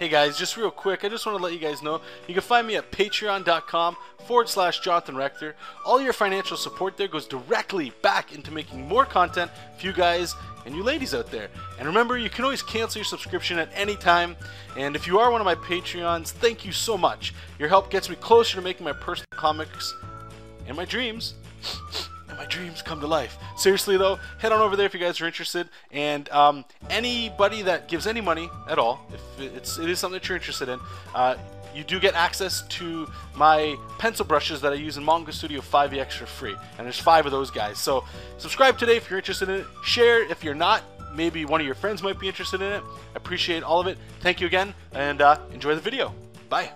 Hey guys, just real quick, I just want to let you guys know you can find me at patreon.com/Jonathan Rector. All your financial support there goes directly back into making more content for you guys and you ladies out there. And remember, you can always cancel your subscription at any time. And if you are one of my Patreons, thank you so much. Your help gets me closer to making my personal comics and my dreams come to life. Seriously though, head on over there if you guys are interested, and anybody that gives any money at all, if it is something that you're interested in, you do get access to my pencil brushes that I use in Manga Studio 5EX for free, and there's 5 of those guys. So subscribe today if you're interested in it, share if you're not, maybe one of your friends might be interested in it. I appreciate all of it. Thank you again, and enjoy the video. Bye.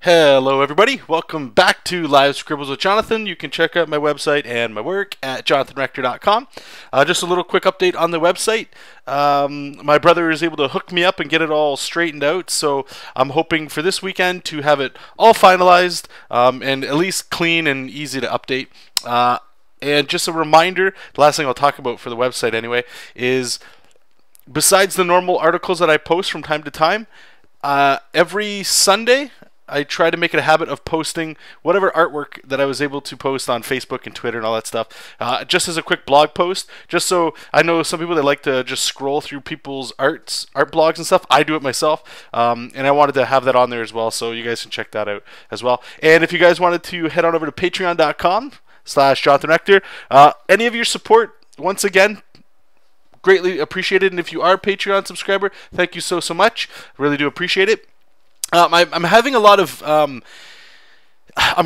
Hello everybody, welcome back to Live Scribbles with Jonathan. You can check out my website and my work at jonathanrector.com. Just a little quick update on the website. My brother is able to hook me up and get it all straightened out, so I'm hoping for this weekend to have it all finalized and at least clean and easy to update. And just a reminder, the last thing I'll talk about for the website anyway, is besides the normal articles that I post from time to time, every Sunday I try to make it a habit of posting whatever artwork that I was able to post on Facebook and Twitter and all that stuff, just as a quick blog post, just so I know some people that like to just scroll through people's art blogs and stuff. I do it myself, and I wanted to have that on there as well, so you guys can check that out as well. And if you guys wanted to head on over to patreon.com/Jonathan Rector, any of your support, once again, greatly appreciated. And if you are a Patreon subscriber, thank you so much. Really do appreciate it. I'm having a lot of I'm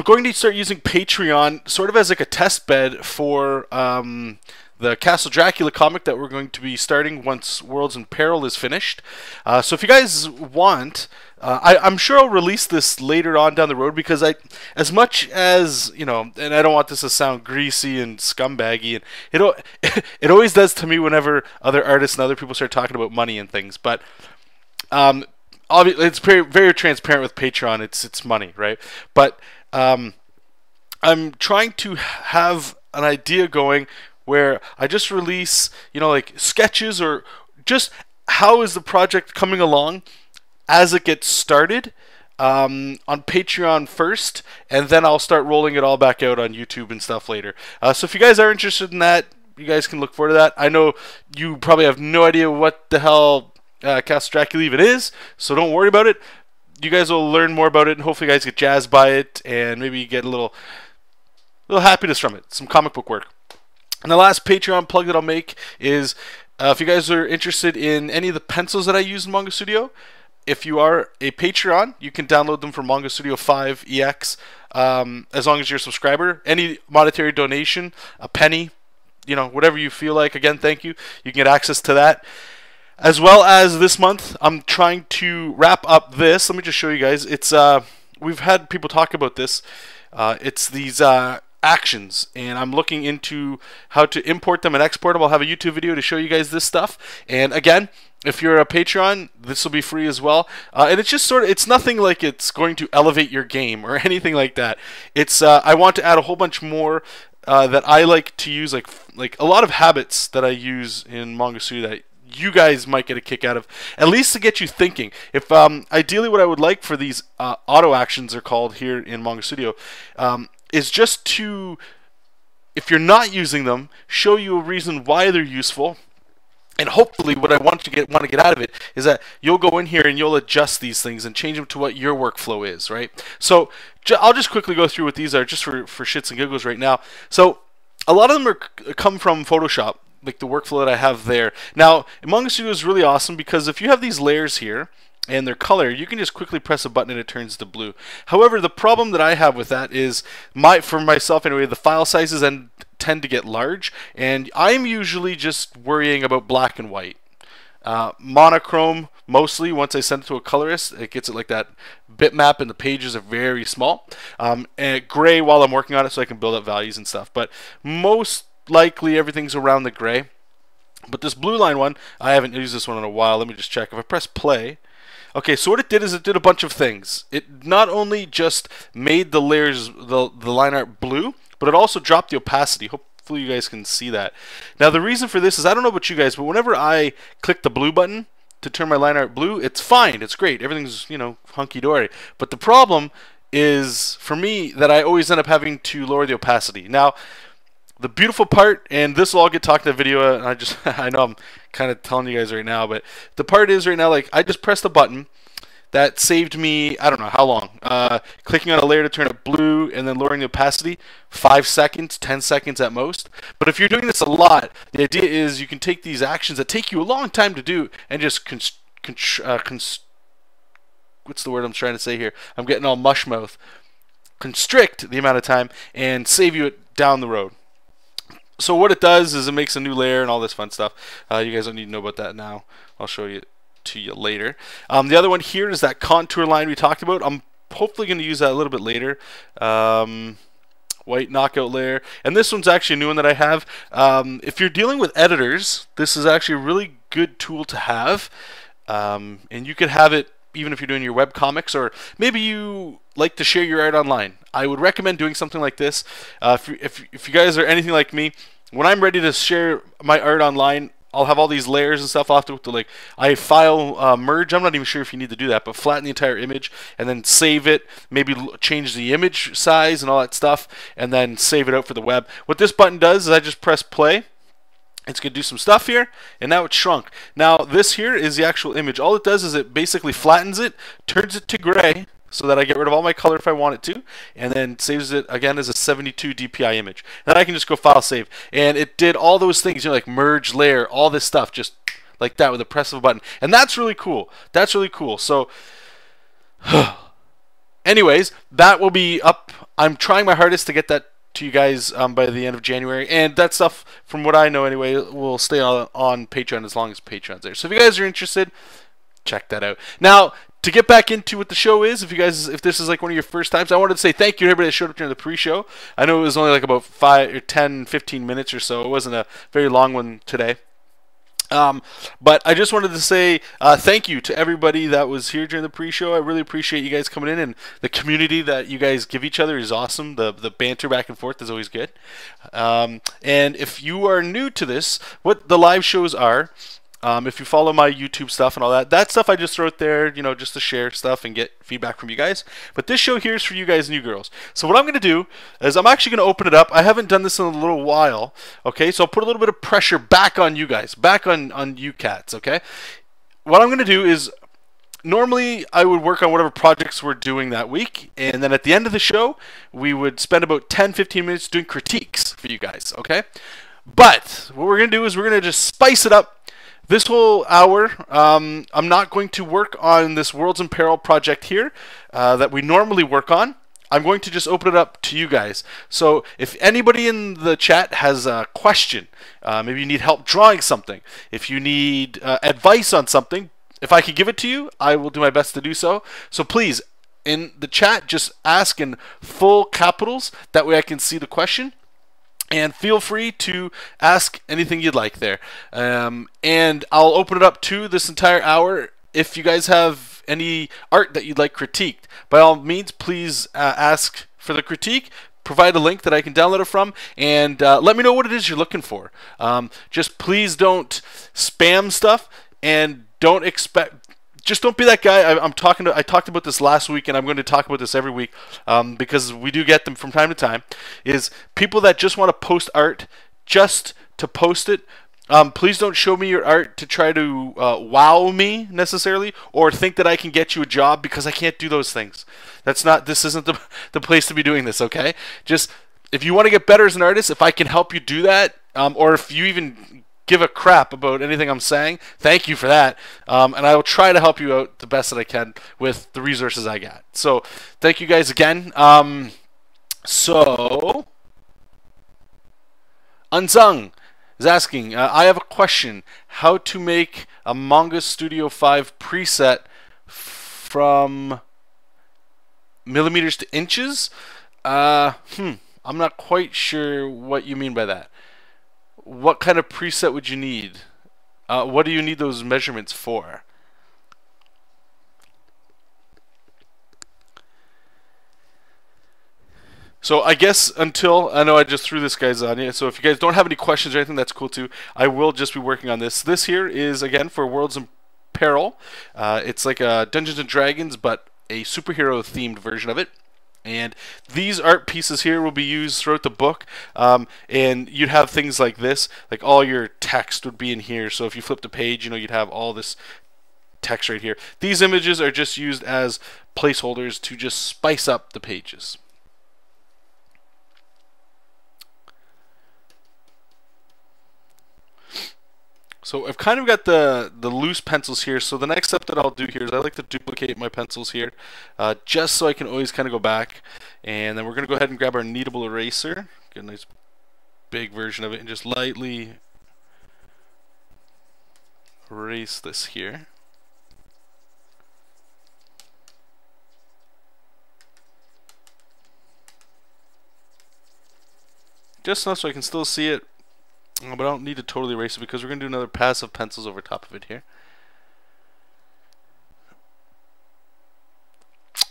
going to start using Patreon sort of as like a test bed for the Castle Dracula comic that we're going to be starting once Worlds in Peril is finished. So if you guys want, I'm sure I'll release this later on down the road, because as much as, you know, and I don't want this to sound greasy and scumbaggy, and it always does to me whenever other artists and other people start talking about money and things, but obviously, it's very transparent with Patreon. It's money, right? But I'm trying to have an idea going where I just release, you know, like sketches or just how is the project coming along as it gets started on Patreon first, and then I'll start rolling it all back out on YouTube and stuff later. So if you guys are interested in that, you guys can look forward to that. I know you probably have no idea what the hell Castle Dracula even is, so don't worry about it. You guys will learn more about it, and hopefully you guys get jazzed by it, and maybe you get a little happiness from it, some comic book work. And the last Patreon plug that I'll make is if you guys are interested in any of the pencils that I use in Manga Studio, if you are a Patreon, you can download them from Manga Studio 5EX as long as you're a subscriber. Any monetary donation, a penny, you know, whatever you feel like, again, thank you. You can get access to that. As well as this month, I'm trying to wrap up this. Let me just show you guys. It's we've had people talk about this. It's these actions, and I'm looking into how to import them and export them. I'll have a YouTube video to show you guys this stuff. And again, if you're a Patreon, this will be free as well. And it's just sort of, it's nothing like it's going to elevate your game or anything like that. It's I want to add a whole bunch more that I like to use, like a lot of habits that I use in Manga Studio that you guys might get a kick out of, at least to get you thinking. If ideally what I would like for these auto actions are called here in Manga Studio, is just to, if you're not using them, show you a reason why they're useful. And hopefully what I want to get out of it is that you'll go in here and you'll adjust these things and change them to what your workflow is, right? So I'll just quickly go through what these are just for shits and giggles right now. So a lot of them come from Photoshop, like the workflow that I have there. Now, Manga Studio is really awesome because if you have these layers here and their color, you can just quickly press a button and it turns to blue. However, the problem that I have with that is, for myself anyway, the file sizes tend to get large, and I'm usually just worrying about black and white. Monochrome, mostly, once I send it to a colorist, it gets it like that bitmap and the pages are very small. And gray while I'm working on it so I can build up values and stuff. But most likely everything's around the gray. But this blue line one, I haven't used this one in a while. Let me just check. If I press play, okay, so what it did is it did a bunch of things. It not only just made the layers, the line art blue, but it also dropped the opacity. Hopefully you guys can see that. Now the reason for this is, I don't know about you guys, but whenever I click the blue button, to turn my line art blue, it's fine. It's great. Everything's, you know, hunky-dory. But the problem is, for me, that I always end up having to lower the opacity. Now, the beautiful part, and this will all get talked in the video, and I know I'm kind of telling you guys right now, but the part is right now, like, I just pressed a button that saved me, I don't know how long, clicking on a layer to turn it blue and then lowering the opacity, 5 seconds, 10 seconds at most. But if you're doing this a lot, the idea is you can take these actions that take you a long time to do and just what's the word I'm trying to say here? I'm getting all mush mouth. Constrict the amount of time and save you it down the road. So what it does is it makes a new layer and all this fun stuff. You guys don't need to know about that now. I'll show you to you later. The other one here is that contour line we talked about. I'm hopefully going to use that a little bit later. White knockout layer. And this one's actually a new one that I have. If you're dealing with editors, this is actually a really good tool to have. And you could have it even if you're doing your web comics, or maybe you like to share your art online. I would recommend doing something like this. If you guys are anything like me, when I'm ready to share my art online, I'll have all these layers and stuff. I'll have to like, I file merge. I'm not even sure if you need to do that, but flatten the entire image and then save it. Maybe change the image size and all that stuff, and then save it out for the web. What this button does is I just press play. It's going to do some stuff here, and now it's shrunk. Now this here is the actual image. All it does is it basically flattens it, turns it to gray, so that I get rid of all my color if I want it to, and then saves it again as a 72 DPI image. Then I can just go file save. And it did all those things, you know, like merge layer, all this stuff, just like that with the press of a button. And that's really cool. That's really cool. So anyways, that will be up. I'm trying my hardest to get that to you guys by the end of January, and that stuff, from what I know anyway, will stay on Patreon as long as Patreon's there. So if you guys are interested, check that out. Now, to get back into what the show is, if this is like one of your first times, I wanted to say thank you to everybody that showed up during the pre-show. I know it was only like about 5 or 10, 15 minutes or so. It wasn't a very long one today. But I just wanted to say thank you to everybody that was here during the pre-show. I really appreciate you guys coming in, and the community that you guys give each other is awesome. The banter back and forth is always good. And if you are new to this, what the live shows are, if you follow my YouTube stuff and all that stuff I just throw out there, you know, just to share stuff and get feedback from you guys. But this show here is for you guys and you girls. So what I'm going to do is I'm actually going to open it up. I haven't done this in a little while, okay? So I'll put a little bit of pressure back on you guys, back on you cats, okay? What I'm going to do is, normally I would work on whatever projects we're doing that week, and then at the end of the show, we would spend about 10-15 minutes doing critiques for you guys, okay? But what we're going to do is we're going to just spice it up. This whole hour, I'm not going to work on this Worlds in Peril project here that we normally work on. I'm going to just open it up to you guys. So if anybody in the chat has a question, maybe you need help drawing something, if you need advice on something, if I can give it to you, I will do my best to do so. So please, in the chat, just ask in full capitals. That way I can see the question. And feel free to ask anything you'd like there. And I'll open it up to this entire hour. If you guys have any art that you'd like critiqued, by all means, please ask for the critique. Provide a link that I can download it from, and let me know what it is you're looking for. Just please don't spam stuff, and don't expect... Just don't be that guy. I talked about this last week, and I'm going to talk about this every week because we do get them from time to time. Is people that just want to post art just to post it. Please don't show me your art to try to wow me necessarily, or think that I can get you a job, because I can't do those things. This isn't the place to be doing this. Okay, just if you want to get better as an artist, if I can help you do that, or if you even give a crap about anything I'm saying, thank you for that, and I will try to help you out the best that I can with the resources I got. So thank you guys again. So Unsung is asking, I have a question, how to make a Manga Studio 5 preset from millimeters to inches. I'm not quite sure what you mean by that. What kind of preset would you need? What do you need those measurements for? So I guess until, I know I just threw this guys on you, so if you guys don't have any questions or anything, that's cool too. I will just be working on this. This here is, again, for Worlds in Peril. It's like a Dungeons and Dragons, but a superhero themed version of it. And these art pieces here will be used throughout the book, and you'd have things like this, like all your text would be in here. So if you flip the page, you know, you'd have all this text right here. These images are just used as placeholders to just spice up the pages. So I've kind of got the loose pencils here. So the next step that I'll do here is I like to duplicate my pencils here, just so I can always kind of go back. And then we're going to go ahead and grab our kneadable eraser, get a nice big version of it, and just lightly erase this here. Just enough so I can still see it. But I don't need to totally erase it because we're going to do another pass of pencils over top of it here.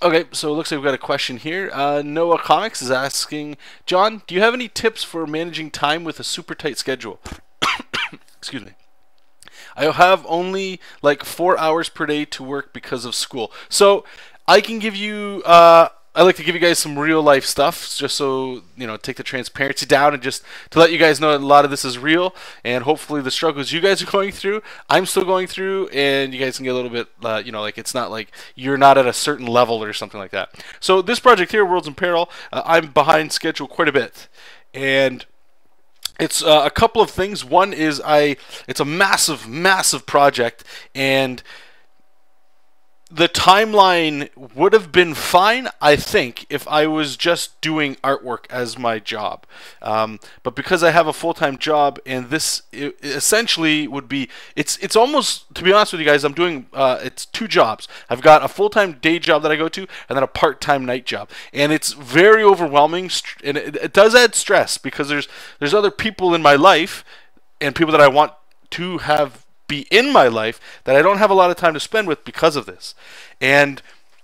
Okay, so it looks like we've got a question here. Noah Comics is asking, John, do you have any tips for managing time with a super tight schedule? Excuse me. I have only like 4 hours per day to work because of school. So I can give you... I like to give you guys some real life stuff, just so, you know, take the transparency down and just to let you guys know that a lot of this is real, and hopefully the struggles you guys are going through, I'm still going through, and you guys can get a little bit, you know, like it's not like you're not at a certain level or something like that. So this project here, Worlds in Peril, I'm behind schedule quite a bit, and it's a couple of things. One is it's a massive project, and the timeline would have been fine, I think, if I was just doing artwork as my job. But because I have a full-time job, and this essentially would be, it's almost, to be honest with you guys, I'm doing, it's 2 jobs. I've got a full-time day job that I go to, and then a part-time night job. And it's very overwhelming, and it does add stress, because there's other people in my life, and people that I want to have be in my life that I don't have a lot of time to spend with because of this. And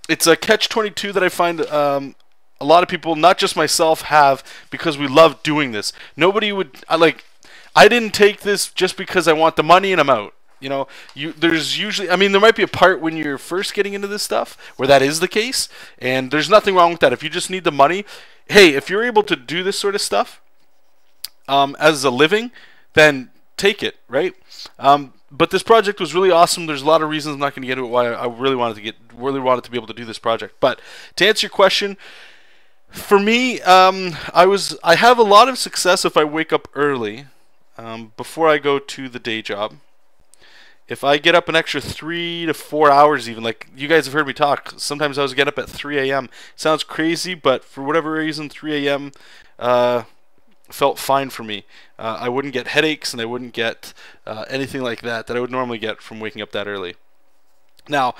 it's a catch-22 that I find a lot of people, not just myself, have, because we love doing this. Nobody would, I didn't take this just because I want the money and I'm out. You know, there's usually, I mean, there might be a part when you're first getting into this stuff where that is the case, and there's nothing wrong with that. If you just need the money, hey, if you're able to do this sort of stuff as a living, then take it, right? But this project was really awesome. There's a lot of reasons, I'm not going to get into it, why I really wanted to be able to do this project. But to answer your question, for me, I have a lot of success if I wake up early before I go to the day job. If I get up an extra 3 to 4 hours, even, like you guys have heard me talk, sometimes I was getting up at 3 a.m. Sounds crazy, but for whatever reason, 3 a.m. Felt fine for me. I wouldn't get headaches, and I wouldn't get anything like that I would normally get from waking up that early. Now,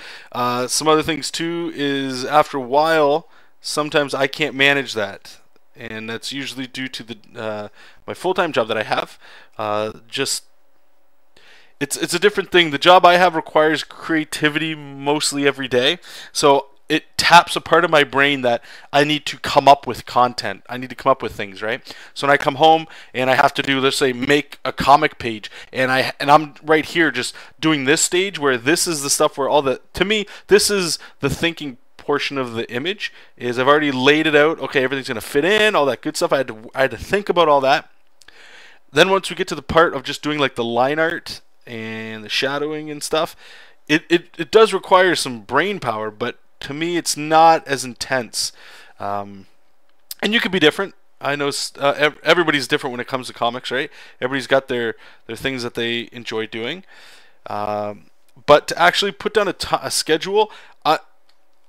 some other things too is after a while, sometimes I can't manage that, and that's usually due to the my full-time job that I have. It's a different thing. The job I have requires creativity mostly every day, so it taps a part of my brain that I need to come up with content. I need to come up with things, right? So when I come home and I have to do, let's say, make a comic page, and I'm right here just doing this stage where this is the stuff where to me, this is the thinking portion of the image, is I've already laid it out. Okay, everything's gonna fit in, all that good stuff. I had to think about all that. Then once we get to the part of just doing like the line art and the shadowing and stuff, it does require some brain power, but to me, it's not as intense. And you could be different. I know everybody's different when it comes to comics, right? Everybody's got their things that they enjoy doing. But to actually put down a schedule,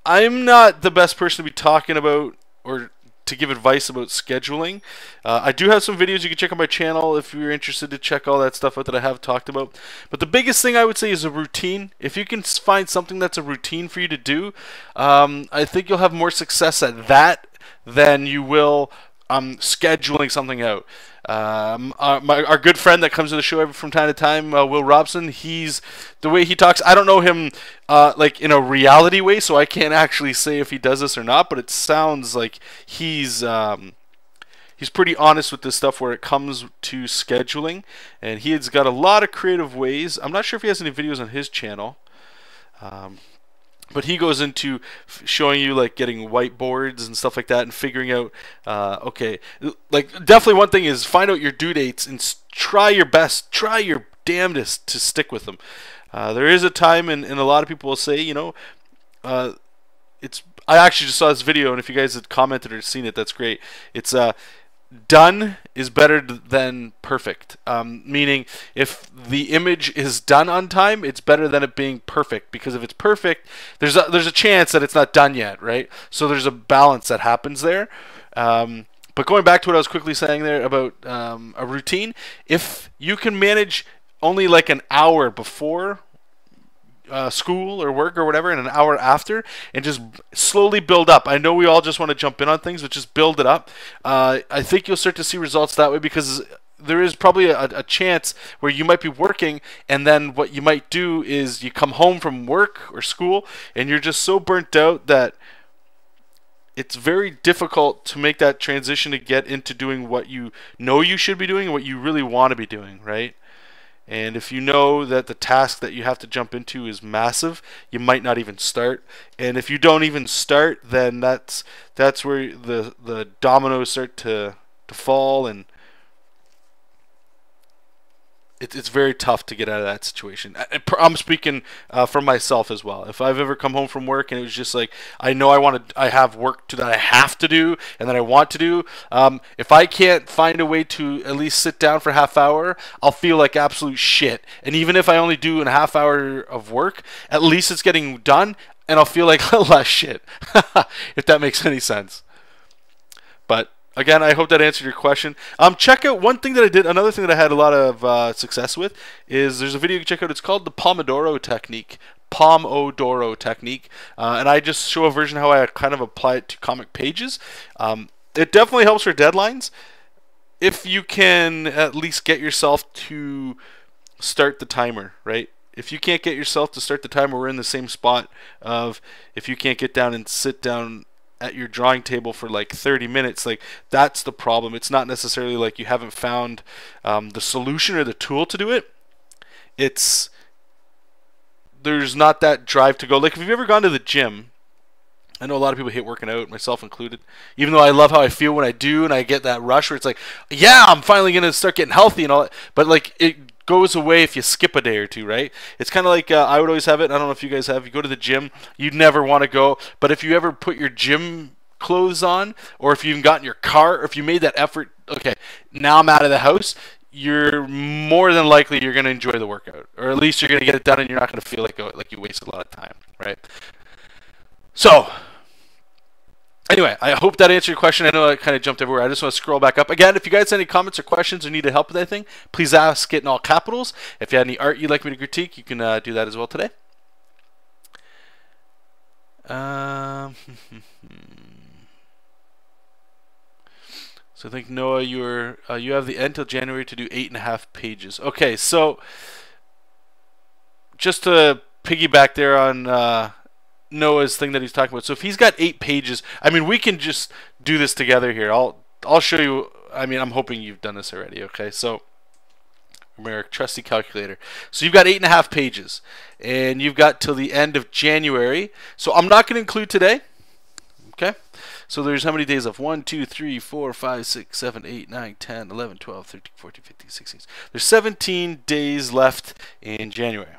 I'm not the best person to be talking about or to give advice about scheduling. I do have some videos you can check on my channel if you're interested to check all that stuff out that I have talked about. But the biggest thing I would say is a routine. If you can find something that's a routine for you to do, I think you'll have more success at that than you will scheduling something out. Our good friend that comes to the show from time to time, Will Robson, the way he talks, I don't know him like in a reality way, so I can't actually say if he does this or not, but it sounds like he's pretty honest with this stuff where it comes to scheduling, and he has got a lot of creative ways. I'm not sure if he has any videos on his channel. But he goes into showing you like getting whiteboards and stuff like that and figuring out, okay, like definitely one thing is find out your due dates and try your best, try your damnedest to stick with them. There is a time, and a lot of people will say, you know, it's. I actually just saw this video, and if you guys had commented or seen it, that's great. It's done is better than perfect. Meaning, if the image is done on time, it's better than it being perfect. Because if it's perfect, there's a chance that it's not done yet, right? So there's a balance that happens there. But going back to what I was quickly saying there about a routine, if you can manage only like an hour before school or work or whatever and an hour after, and just slowly build up. I know we all just want to jump in on things, but just build it up. I think you'll start to see results that way, because there is probably a chance where you might be working, and then what you might do is you come home from work or school and you're just so burnt out that it's very difficult to make that transition to get into doing what you know you should be doing and what you really want to be doing, right? And if you know that the task that you have to jump into is massive, you might not even start. And if you don't even start, then that's where the dominoes start to fall, and it's very tough to get out of that situation. I'm speaking for myself as well. If I've ever come home from work and it was just like, I know I have work that I have to do and that I want to do. If I can't find a way to at least sit down for a half hour, I'll feel like absolute shit. And even if I only do a half hour of work, at least it's getting done, and I'll feel like less shit. If that makes any sense. But again, I hope that answered your question. Check out one thing that I did. Another thing that I had a lot of success with is there's a video you can check out. It's called the Pomodoro technique. Pomodoro technique. And I just show a version how I kind of apply it to comic pages. It definitely helps for deadlines. If you can at least get yourself to start the timer, right? If you can't get yourself to start the timer, we're in the same spot of if you can't get down and sit down at your drawing table for like 30 minutes, like that's the problem. It's not necessarily like you haven't found the solution or the tool to do it. It's there's not that drive to go. Like if you've ever gone to the gym, I know a lot of people hate working out, myself included, even though I love how I feel when I do, and I get that rush where it's like, yeah, I'm finally gonna start getting healthy and all that. But like it goes away if you skip a day or two, right? It's kind of like I would always have it. I don't know if you guys have. You go to the gym, you'd never want to go, but if you ever put your gym clothes on, or if you even got in your car, or if you made that effort, okay, now I'm out of the house, you're more than likely you're going to enjoy the workout, or at least you're going to get it done, and you're not going to feel like you wasted a lot of time, right? So anyway, I hope that answered your question. I know I kind of jumped everywhere. I just want to scroll back up. Again, if you guys have any comments or questions or need help with anything, please ask it in all capitals. If you have any art you'd like me to critique, you can do that as well today. So I think, Noah, you have the end till January to do 8.5 pages. Okay, so just to piggyback there on Noah's thing that he's talking about. So if he's got 8 pages, I mean, we can just do this together here. I'll show you. I mean, I'm hoping you've done this already. Okay, so our trusty calculator. So you've got 8.5 pages, and you've got till the end of January. So I'm not going to include today. Okay, so there's how many days left? 1, 2, 3, 4, 5, 6, 7, 8, 9, 10, 11, 12, 13, 14, 15, 16. There's 17 days left in January.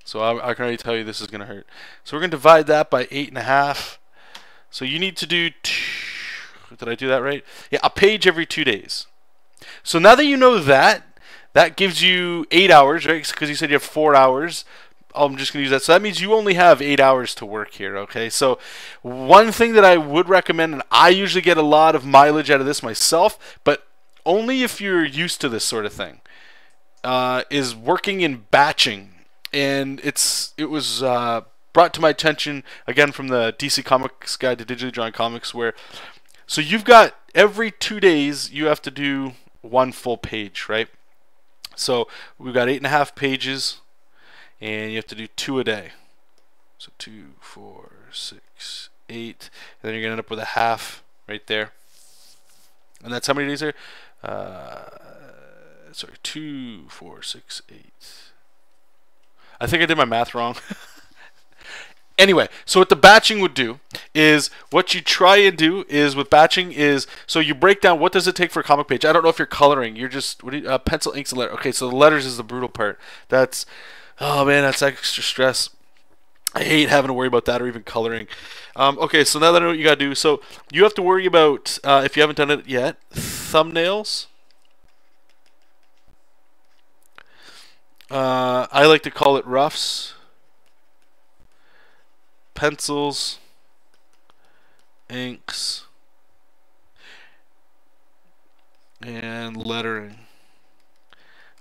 So I can already tell you this is going to hurt. So we're going to divide that by 8.5. So you need to do, did I do that right? Yeah, a page every 2 days. So now that you know that, that gives you 8 hours, right? Because you said you have 4 hours. I'm just going to use that. So that means you only have 8 hours to work here, okay? So one thing that I would recommend, and I usually get a lot of mileage out of this myself, but only if you're used to this sort of thing, is working in batching. And it was brought to my attention, again, from the DC Comics Guide to Digitally Drawn Comics, where, so you've got every 2 days you have to do 1 full page, right? So we've got 8.5 pages, and you have to do 2 a day. So 2, 4, 6, 8, and then you're going to end up with a half right there. And that's how many days there? Sorry, 2, 4, 6, 8. I think I did my math wrong. Anyway, so what the batching would do is, what you try and do is with batching is, so you break down what does it take for a comic page. I don't know if you're coloring. You're just pencil, inks, and letter. Okay, so the letters is the brutal part. That's, oh man, that's extra stress. I hate having to worry about that or even coloring. Okay, so now that I know what you gotta do, so you have to worry about, if you haven't done it yet, thumbnails. I like to call it roughs. Pencils, inks, and lettering.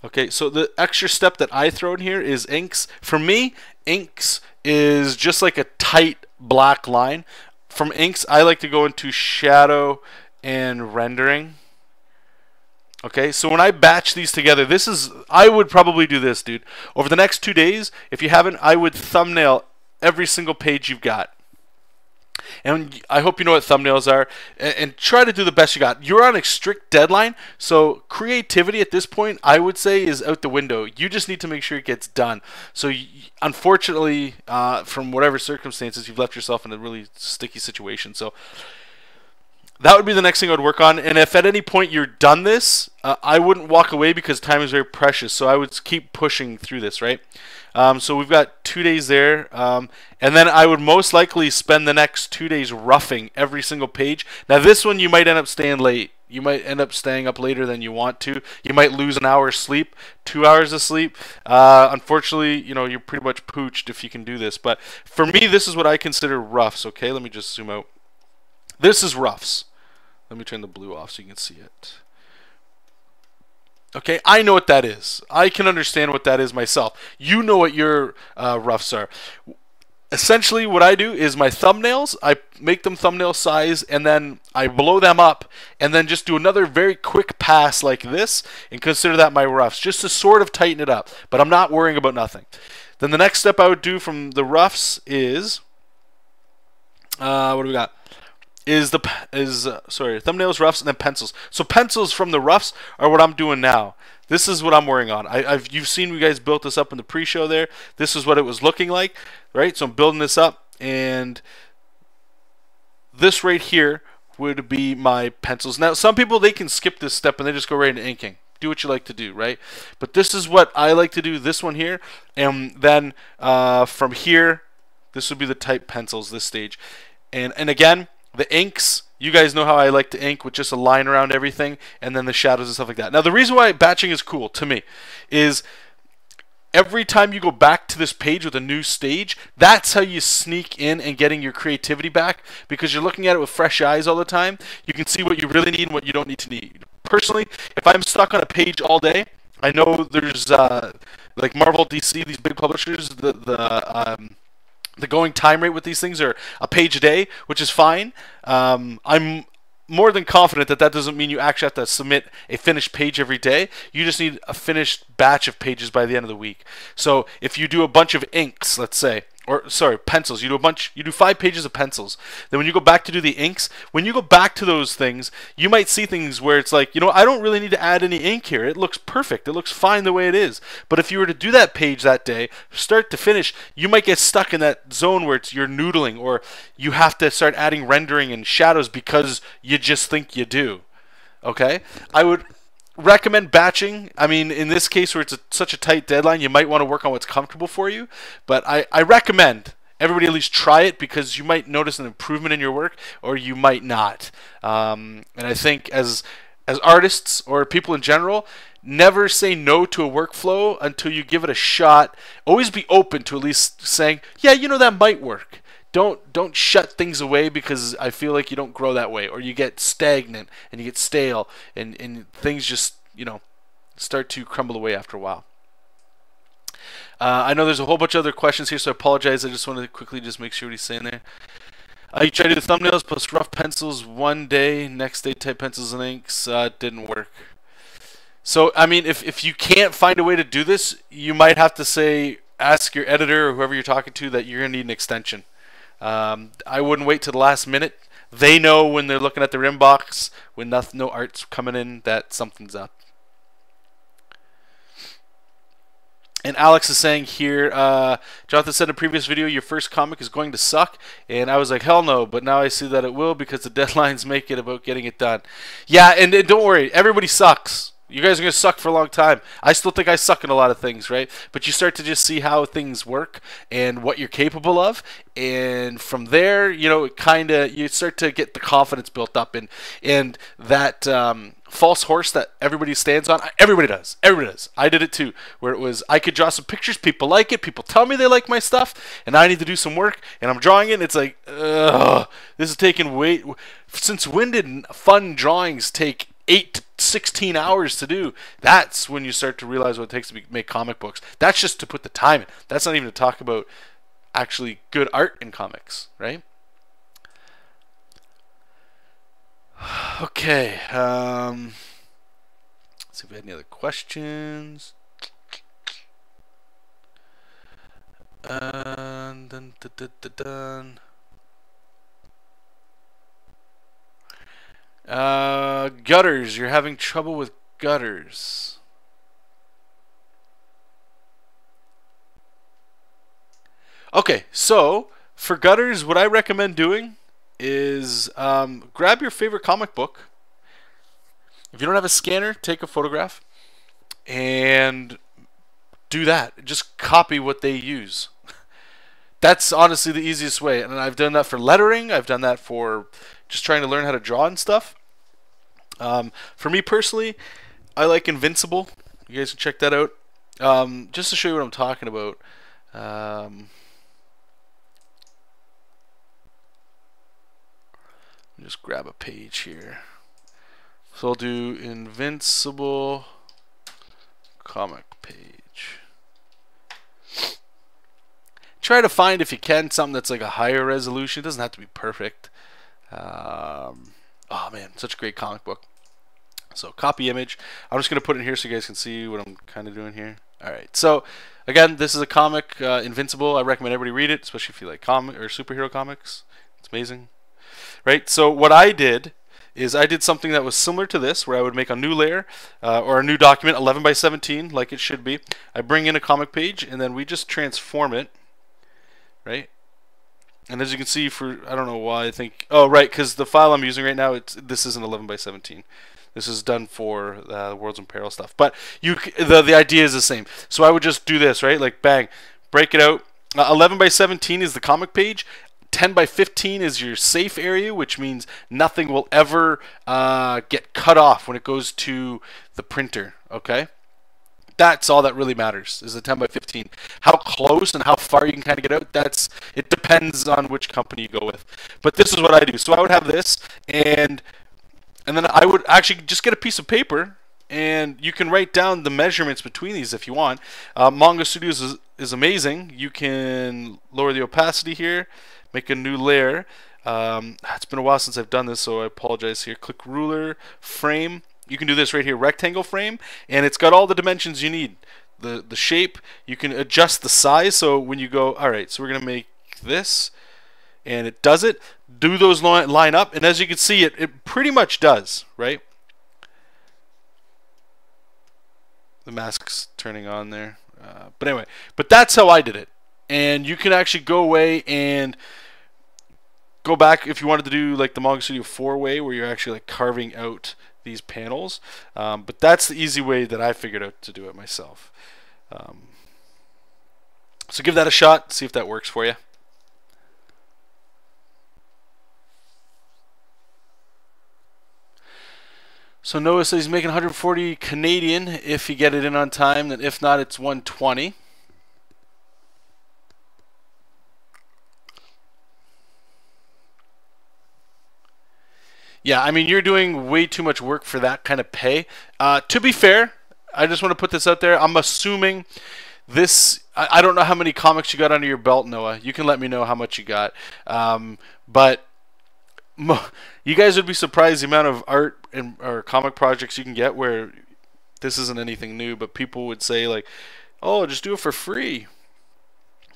Okay, so the extra step that I throw in here is inks. For me, inks is just like a tight black line. From inks, I like to go into shadow and rendering. Okay, so when I batch these together, I would probably do this, dude. Over the next 2 days, if you haven't, I would thumbnail every single page you've got. And I hope you know what thumbnails are, and try to do the best you got. You're on a strict deadline, so creativity at this point, I would say, is out the window. You just need to make sure it gets done. So unfortunately, from whatever circumstances, you've left yourself in a really sticky situation. So that would be the next thing I would work on. And if at any point you're done this, I wouldn't walk away because time is very precious. So I would keep pushing through this, right? So we've got 2 days there. And then I would most likely spend the next 2 days roughing every single page. Now this one you might end up staying late. You might end up staying up later than you want to. You might lose an hour's sleep, 2 hours of sleep. Unfortunately, you know, you're pretty much pooched if you can do this. But for me, this is what I consider roughs. Okay, let me just zoom out. This is roughs. Let me turn the blue off so you can see it. Okay, I know what that is. I can understand what that is myself. You know what your roughs are. Essentially, what I do is my thumbnails, I make them thumbnail size, and then I blow them up, and then just do another very quick pass like this, and consider that my roughs, just to sort of tighten it up. But I'm not worrying about nothing. Then the next step I would do from the roughs is, what do we got? Thumbnails, roughs, and then pencils. So pencils from the roughs are what I'm doing now. This is what I'm working on. You've seen you guys built this up in the pre-show there. This is what it was looking like, right? So I'm building this up, and this right here would be my pencils. Now, some people, they can skip this step and they just go right into inking. Do what you like to do, right? But this is what I like to do, this one here. And then from here, this would be the type pencils, this stage. And again, the inks, you guys know how I like to ink with just a line around everything, and then the shadows and stuff like that. Now, the reason why batching is cool to me is every time you go back to this page with a new stage, that's how you sneak in and getting your creativity back, because you're looking at it with fresh eyes all the time. You can see what you really need and what you don't need to need. Personally, if I'm stuck on a page all day, I know there's like Marvel, DC, these big publishers, the going time rate with these things are a page a day, which is fine. I'm more than confident that that doesn't mean you actually have to submit a finished page every day. You just need a finished batch of pages by the end of the week. So if you do a bunch of inks, let's say, or sorry, pencils, you do 5 pages of pencils. Then when you go back to do the inks, when you go back to those things, you might see things where it's like, you know, I don't really need to add any ink here. It looks perfect. It looks fine the way it is. But if you were to do that page that day, start to finish, you might get stuck in that zone where you're noodling, or you have to start adding rendering and shadows because you just think you do. Okay? I would recommend batching. I mean, in this case where it's such a tight deadline, you might want to work on what's comfortable for you, but I recommend everybody at least try it, because you might notice an improvement in your work, or you might not. And I think as artists or people in general, never say no to a workflow until you give it a shot. Always be open to at least saying, yeah, you know, that might work. Don't shut things away because I feel like you don't grow that way, or you get stagnant and you get stale, and things just, you know, start to crumble away after a while. I know there's a whole bunch of other questions here, so I apologize. I just wanted to quickly just make sure what he's saying there. You tried to do thumbnails plus rough pencils one day, next day type pencils and inks. Didn't work. So, I mean, if you can't find a way to do this, you might have to ask your editor or whoever you're talking to that you're going to need an extension. I wouldn't wait till the last minute. They know when they're looking at their inbox, when no art's coming in, that something's up. And Alex is saying here, Jonathan said in a previous video, your first comic is going to suck. And I was like, hell no. But now I see that it will because the deadlines make it about getting it done. Yeah, and don't worry. Everybody sucks. You guys are going to suck for a long time. I still think I suck in a lot of things, right? But you start to just see how things work and what you're capable of. And from there, you know, you start to get the confidence built up. And that false horse that everybody stands on, everybody does. Everybody does. I did it too, where it was, I could draw some pictures, people like it, people tell me they like my stuff, and I need to do some work, and I'm drawing it, and it's like, ugh, this is taking way... Since when did fun drawings take 8 to 16 hours to do? That's when you start to realize what it takes to make comic books. That's just to put the time in. That's not even to talk about actually good art in comics, right? Okay. Let's see if we had any other questions. Dun, dun, dun, dun, dun. Gutters. You're having trouble with gutters. Okay, so for gutters, what I recommend doing is grab your favorite comic book. If you don't have a scanner, take a photograph and do that. Just copy what they use. That's honestly the easiest way. And I've done that for lettering. I've done that for just trying to learn how to draw and stuff. For me personally, I like Invincible. You guys can check that out. Just to show you what I'm talking about. Just grab a page here. So I'll do Invincible comic page. Try to find, if you can, something that's like a higher resolution. It doesn't have to be perfect. Oh man, such a great comic book. So copy image. I'm just going to put it in here so you guys can see what I'm kind of doing here. Alright, so again, this is a comic, Invincible. I recommend everybody read it, especially if you like comic or superhero comics. It's amazing. Right, so what I did is I did something that was similar to this, where I would make a new layer or a new document, 11 by 17, like it should be. I bring in a comic page, and then we just transform it, right? And as you can see, I don't know why I think, oh right, because the file I'm using right now, this isn't 11 by 17. This is done for the Worlds in Peril stuff, but the idea is the same. So I would just do this, right? Like bang, break it out. 11 by 17 is the comic page. 10 by 15 is your safe area, which means nothing will ever get cut off when it goes to the printer, okay? That's all that really matters, is the 10 by 15. How close and how far you can kind of get out, it depends on which company you go with. But this is what I do. So I would have this, and then I would actually just get a piece of paper, and you can write down the measurements between these if you want. Manga Studio is amazing. You can lower the opacity here, make a new layer. It's been a while since I've done this, so I apologize here. Click ruler, frame. You can do this right here, rectangle frame, and it's got all the dimensions you need. The shape, you can adjust the size, so when you go, alright, so we're going to make this, and it does it. Do those line up, and as you can see, it pretty much does, right? The mask's turning on there. But anyway, but that's how I did it. And you can actually go away and go back if you wanted to do like the Manga Studio 4 way, where you're actually like carving out these panels. But that's the easy way that I figured out to do it myself. So give that a shot, see if that works for you. So Noah says he's making 140 Canadian if you get it in on time. Then if not, it's 120. Yeah, I mean, you're doing way too much work for that kind of pay. To be fair, I just want to put this out there. I'm assuming this... I don't know how many comics you got under your belt, Noah. You can let me know how much you got. But you guys would be surprised the amount of art or comic projects you can get where this isn't anything new, but people would say, like, oh, just do it for free.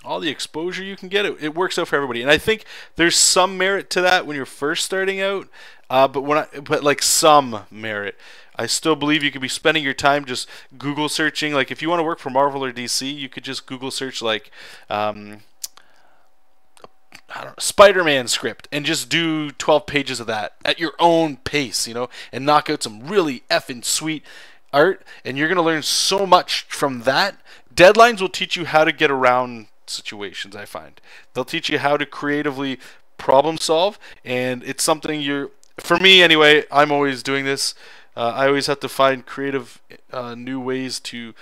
All the exposure you can get, it works out for everybody. And I think there's some merit to that when you're first starting out. but like some merit. I still believe you could be spending your time just Google searching. Like if you want to work for Marvel or DC, you could just Google search like I don't know, Spider-Man script and just do 12 pages of that at your own pace, and knock out some really effing sweet art, and you're going to learn so much from that. Deadlines will teach you how to get around situations, I find. They'll teach you how to creatively problem solve, and it's something for me anyway, I'm always doing this. I always have to find creative new ways to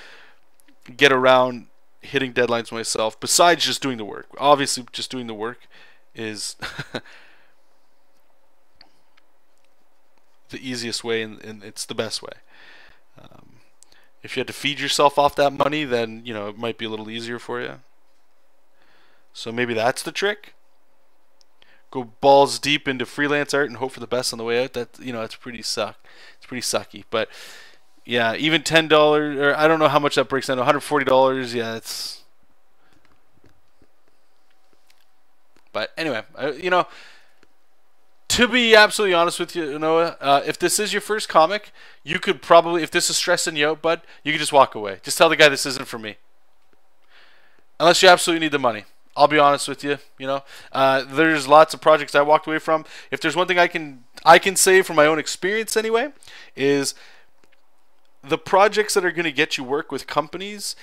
get around hitting deadlines myself, besides just doing the work. Obviously, just doing the work is the easiest way, and it's the best way. If you had to feed yourself off that money, then it might be a little easier for you. So maybe that's the trick. Go balls deep into freelance art and hope for the best on the way out. It's pretty It's pretty sucky, but yeah, even $10, or I don't know how much that breaks down. $140. Yeah, it's. But anyway, to be absolutely honest with you, Noah, if this is your first comic, you could probably, if this is stressing you out, bud, you could just walk away. Just tell the guy this isn't for me. Unless you absolutely need the money. I'll be honest with you. There's lots of projects I walked away from. If there's one thing I can say from my own experience anyway, is the projects that are going to get you work with companies,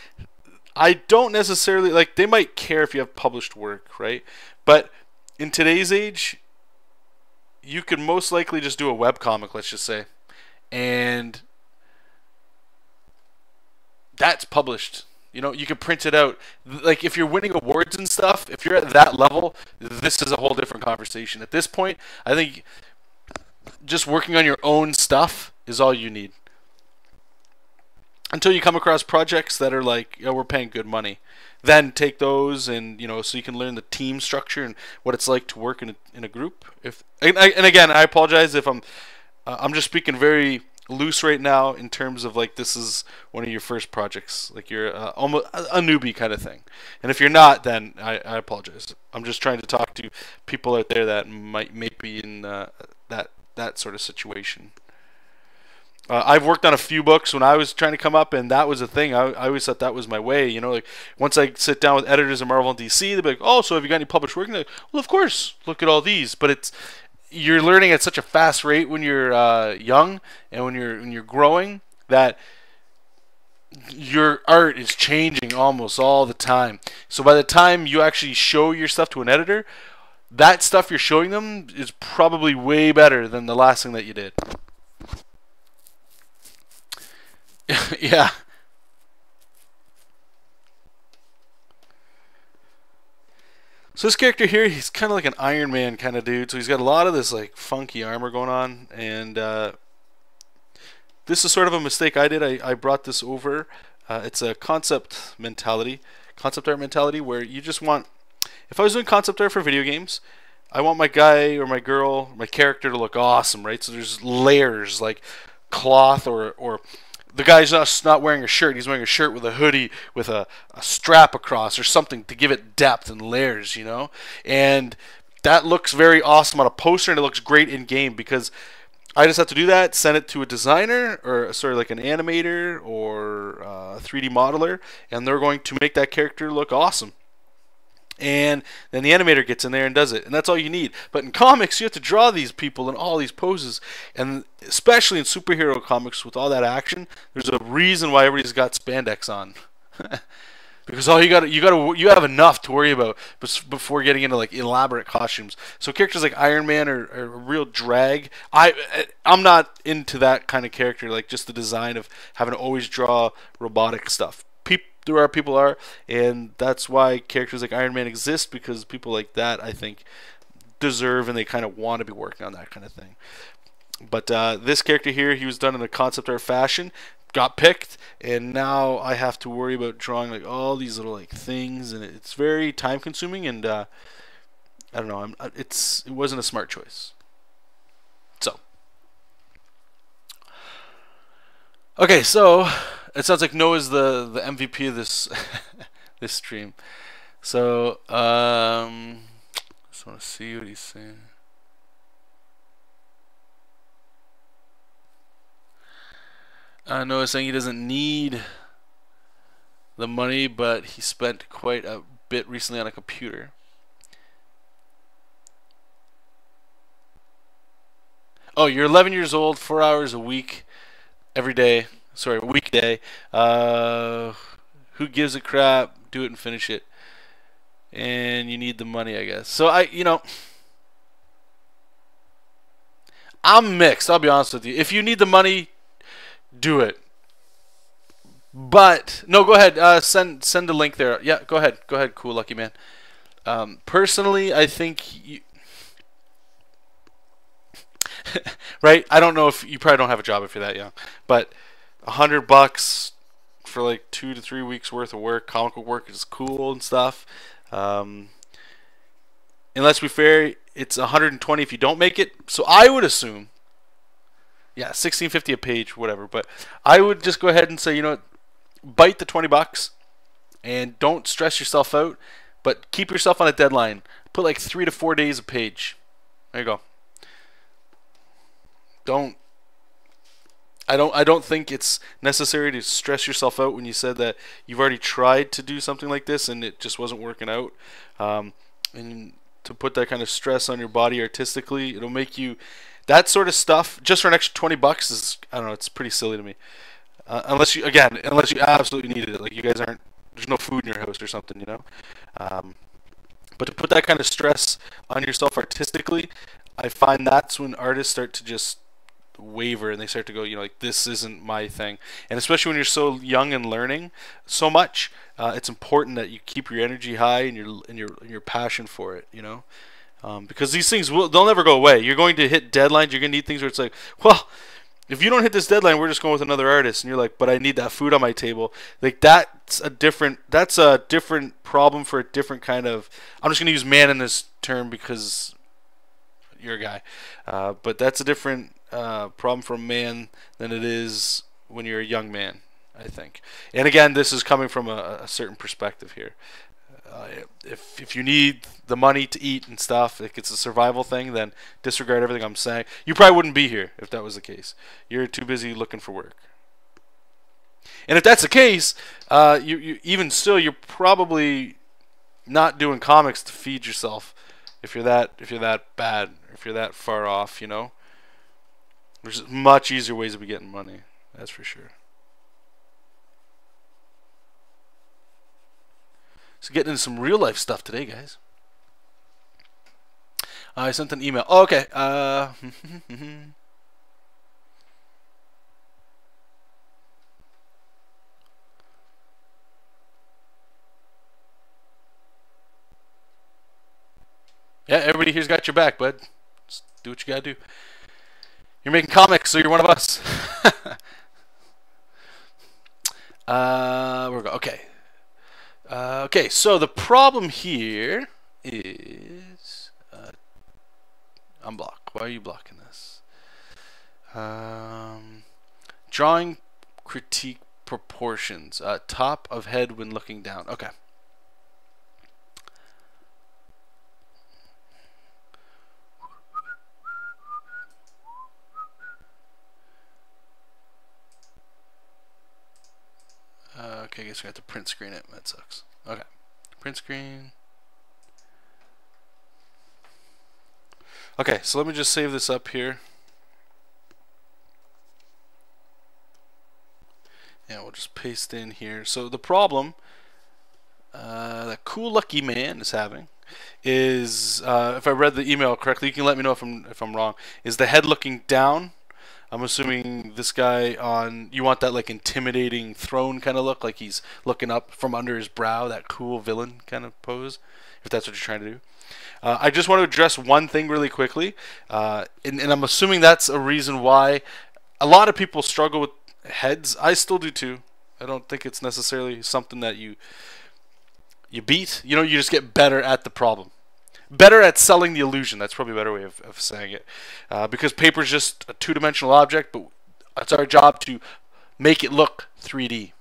I don't necessarily like. They might care if you have published work, right? But in today's age, you could most likely just do a webcomic, let's just say, and that's published. You can print it out. Like if you're winning awards and stuff, if you're at that level, this is a whole different conversation. At this point, I think just working on your own stuff is all you need. Until you come across projects that are like, we're paying good money. Then take those and, so you can learn the team structure and what it's like to work in a group. And again, I apologize if I'm just speaking very loose right now in terms of like this is one of your first projects, like you're almost a newbie kind of thing. And if you're not, then I apologize. I'm just trying to talk to people out there that might be in that sort of situation. I've worked on a few books when I was trying to come up, and that was a thing. I always thought that was my way. Like once I sit down with editors of Marvel and DC, they'll be like, "Oh, so have you got any published work?" And they're like, "Well, of course. Look at all these." But you're learning at such a fast rate when you're young and when you're growing that your art is changing almost all the time. So by the time you actually show your stuff to an editor, that stuff you're showing them is probably way better than the last thing that you did. Yeah. So this character here, he's kind of like an Iron Man kind of dude. So he's got a lot of this like funky armor going on, and this is sort of a mistake I did. I brought this over. It's a concept art mentality, where you just want. If I was doing concept art for video games, I want my guy or my girl, my character to look awesome, right? So there's layers like cloth or the guy's not wearing a shirt. He's wearing a shirt with a hoodie with a strap across or something to give it depth and layers, And that looks very awesome on a poster, and it looks great in game because I just have to do that, send it to a designer or like an animator or a 3D modeler, and they're going to make that character look awesome. And then the animator gets in there and does it, and that's all you need. But in comics, you have to draw these people in all these poses, and especially in superhero comics with all that action, there's a reason why everybody's got spandex on. Because all you have enough to worry about before getting into like elaborate costumes. So characters like Iron Man are a real drag. I'm not into that kind of character, like just the design of having to always draw robotic stuff. There are people are, and that's why characters like Iron Man exist, because people like that, I think, deserve and they kind of want to be working on that kind of thing. But this character here, he was done in a concept art fashion, got picked, and now I have to worry about drawing like all these little like things, and it's very time consuming, and I don't know, it wasn't a smart choice. So okay, so it sounds like Noah's the MVP of this this stream. So just want to see what he's saying. Noah saying he doesn't need the money, but he spent quite a bit recently on a computer. Oh, you're 11 years old, 4 hours a week, every day. Sorry, weekday. Who gives a crap? Do it and finish it. And you need the money, I guess. So I'm mixed. I'll be honest with you. If you need the money, do it. But no, go ahead. Send a link there. Yeah, go ahead. Go ahead, cool lucky man. Personally, I think you right. I don't know if you probably don't have a job if you're that young, but $100 for like 2 to 3 weeks worth of work, comic book work is cool and stuff. And let's be fair, it's 120 if you don't make it. So I would assume, yeah, $16.50 a page, whatever. But I would just go ahead and say, you know what, bite the $20 and don't stress yourself out, but keep yourself on a deadline. Put like 3 to 4 days a page. There you go. I don't think it's necessary to stress yourself out when you said that you've already tried to do something like this and it just wasn't working out. And to put that kind of stress on your body artistically, it'll make you that sort of stuff just for an extra $20 is, I don't know, it's pretty silly to me. Unless you absolutely needed it, like you guys aren't, there's no food in your house or something, you know. But to put that kind of stress on yourself artistically, I find that's when artists start to just waver and they start to go, you know, like, this isn't my thing. And especially when you're so young and learning so much, it's important that you keep your energy high and your passion for it, you know. Because these things they'll never go away. You're going to hit deadlines. You're going to need things where it's like, well, if you don't hit this deadline, we're just going with another artist. And you're like, but I need that food on my table. Like that's a different problem for a different kind of. I'm just going to use man in this term because you're a guy, but that's a different problem for a man than it is when you're a young man, I think. And again, this is coming from a certain perspective here. If you need the money to eat and stuff, if it's a survival thing, then disregard everything I'm saying. You probably wouldn't be here if that was the case. You're too busy looking for work. And if that's the case, you even still, you're probably not doing comics to feed yourself. If you're that bad, or if you're that far off, you know. There's much easier ways of getting money. That's for sure. So getting into some real life stuff today, guys. I sent an email. Oh, okay. Yeah, everybody here's got your back, bud. Just do what you gotta do. You're making comics, so you're one of us. We're going. Okay. Okay, so the problem here is unblock. Why are you blocking this? Drawing critique proportions. Top of head when looking down. Okay. Okay, I guess we have to print screen it. That sucks. Okay. Print screen. Okay, so let me just save this up here. And we'll just paste in here. So the problem that Cool Lucky Man is having is, if I read the email correctly, you can let me know if I'm wrong, is the head looking down. I'm assuming this guy you want that like intimidating throne kind of look, like he's looking up from under his brow, that cool villain kind of pose, if that's what you're trying to do. I just want to address one thing really quickly, and I'm assuming that's a reason why a lot of people struggle with heads. I still do too. I don't think it's necessarily something that you beat. You know, you just get better at the problem. Better at selling the illusion. That's probably a better way of saying it. Because paper is just a two-dimensional object, but it's our job to make it look 3D.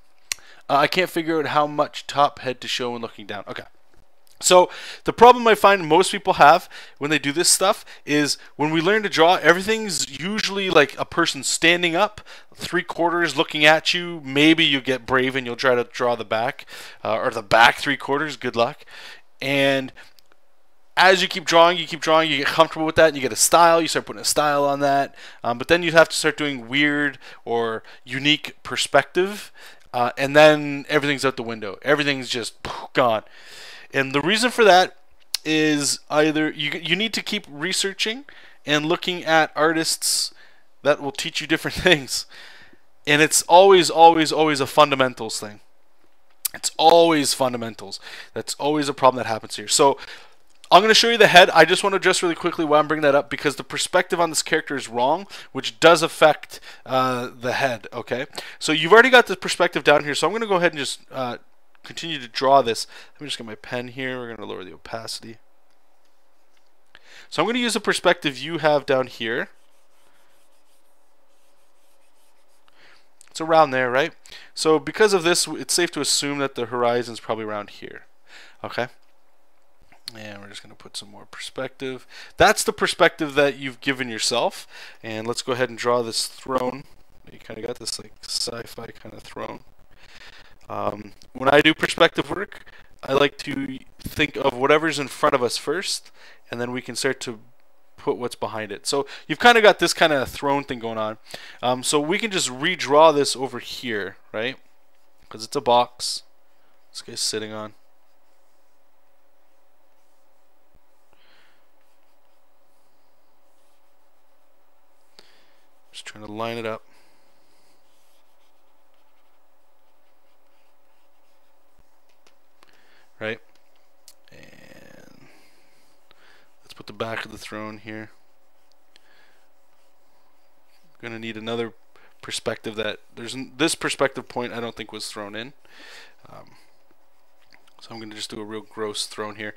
I can't figure out how much top head to show when looking down. Okay. So the problem I find most people have when they do this stuff is when we learn to draw, everything's usually like a person standing up, 3/4 looking at you. Maybe you get brave and you'll try to draw the back, or the back 3/4. Good luck. And as you keep drawing, you get comfortable with that, and you get a style. You start putting a style on that. But then you have to start doing weird or unique perspective, and then everything's out the window. Everything's just gone. And the reason for that is either you need to keep researching and looking at artists that will teach you different things. And it's always a fundamentals thing. It's always fundamentals. That's always a problem that happens here. So I'm going to show you the head. I just want to address really quickly why I'm bringing that up, because the perspective on this character is wrong, which does affect the head. Okay, so you've already got the perspective down here, so I'm going to go ahead and just continue to draw this. Let me just get my pen here. We're going to lower the opacity. So I'm going to use the perspective you have down here. It's around there, right? So because of this, it's safe to assume that the horizon's probably around here. Okay? And we're just going to put some more perspective. That's the perspective that you've given yourself. And let's go ahead and draw this throne. You kind of got this like sci-fi kind of throne. When I do perspective work, I like to think of whatever's in front of us first, and then we can start to put what's behind it. So you've kind of got this kind of throne thing going on. So we can just redraw this over here, right? Because it's a box this guy's sitting on. Just trying to line it up. Right? And let's put the back of the throne here. Going to need another perspective that this perspective point I don't think was thrown in. So I'm going to just do a real gross throne here,